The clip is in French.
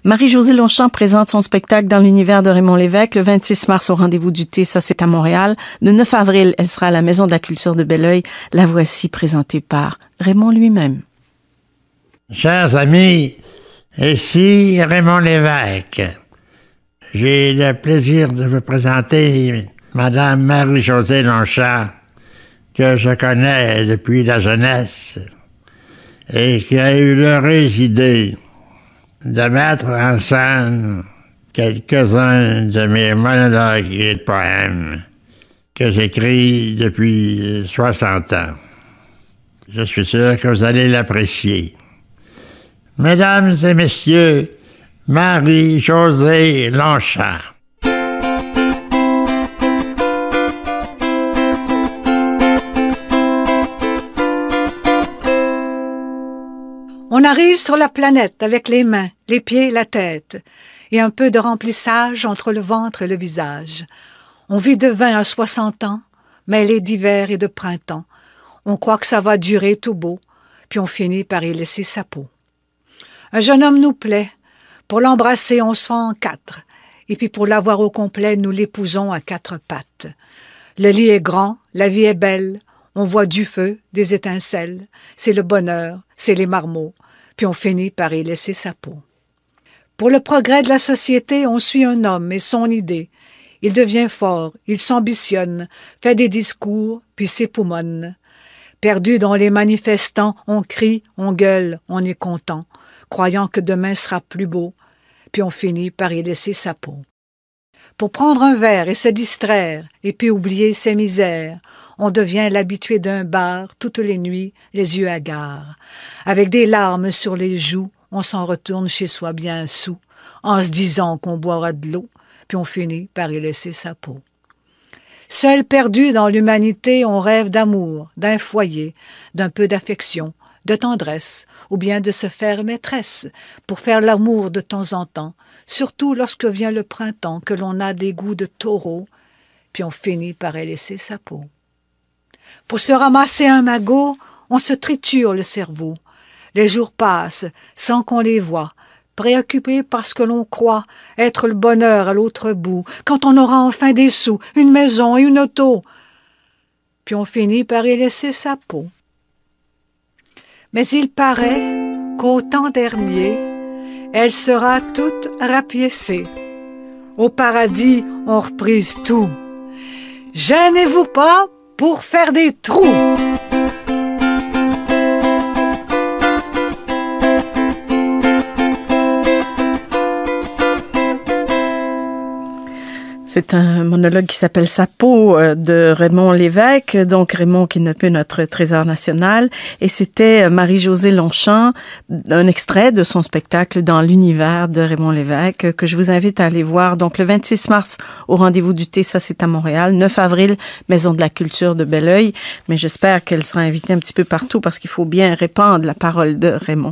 Marie-Josée Longchamp présente son spectacle dans l'univers de Raymond Lévesque le 26 mars au Rendez-vous du thé, ça c'est à Montréal. Le 9 avril, elle sera à la Maison de la Culture de Belleuil. La voici présentée par Raymond lui-même. Chers amis, ici Raymond Lévesque. J'ai le plaisir de vous présenter Madame Marie-Josée Longchamp, que je connais depuis la jeunesse et qui a eu l'heureuse idée de mettre en scène quelques-uns de mes monologues et poèmes que j'écris depuis 60 ans. Je suis sûr que vous allez l'apprécier. Mesdames et messieurs, Marie-Josée Longchamp. On arrive sur la planète avec les mains, les pieds, la tête, et un peu de remplissage entre le ventre et le visage. On vit de 20 à 60 ans, mêlés d'hiver et de printemps. On croit que ça va durer tout beau, puis on finit par y laisser sa peau. Un jeune homme nous plaît. Pour l'embrasser, on se fend en 4, et puis pour l'avoir au complet, nous l'épousons à 4 pattes. Le lit est grand, la vie est belle, on voit du feu, des étincelles, c'est le bonheur, c'est les marmots, puis on finit par y laisser sa peau. Pour le progrès de la société, on suit un homme et son idée. Il devient fort, il s'ambitionne, fait des discours, puis s'époumonne. Perdu dans les manifestants, on crie, on gueule, on est content, croyant que demain sera plus beau, puis on finit par y laisser sa peau. Pour prendre un verre et se distraire, et puis oublier ses misères, on devient l'habitué d'un bar toutes les nuits, les yeux hagards. Avec des larmes sur les joues, on s'en retourne chez soi bien saoul, en se disant qu'on boira de l'eau, puis on finit par y laisser sa peau. Seul perdu dans l'humanité, on rêve d'amour, d'un foyer, d'un peu d'affection, de tendresse, ou bien de se faire maîtresse, pour faire l'amour de temps en temps, surtout lorsque vient le printemps, que l'on a des goûts de taureau, puis on finit par y laisser sa peau. Pour se ramasser un magot, on se triture le cerveau. Les jours passent sans qu'on les voie, préoccupés par ce que l'on croit être le bonheur à l'autre bout, quand on aura enfin des sous, une maison et une auto. Puis on finit par y laisser sa peau. Mais il paraît qu'au temps dernier, elle sera toute rapiécée. Au paradis, on reprise tout. Gênez-vous pas pour faire des trous. C'est un monologue qui s'appelle Sa peau de Raymond Lévesque, donc Raymond qui est un peu notre trésor national. Et c'était Marie-Josée Longchamp, un extrait de son spectacle dans l'univers de Raymond Lévesque que je vous invite à aller voir. Donc le 26 mars au Rendez-vous du thé, ça c'est à Montréal. 9 avril, Maison de la Culture de Belleuil. Mais j'espère qu'elle sera invitée un petit peu partout parce qu'il faut bien répandre la parole de Raymond.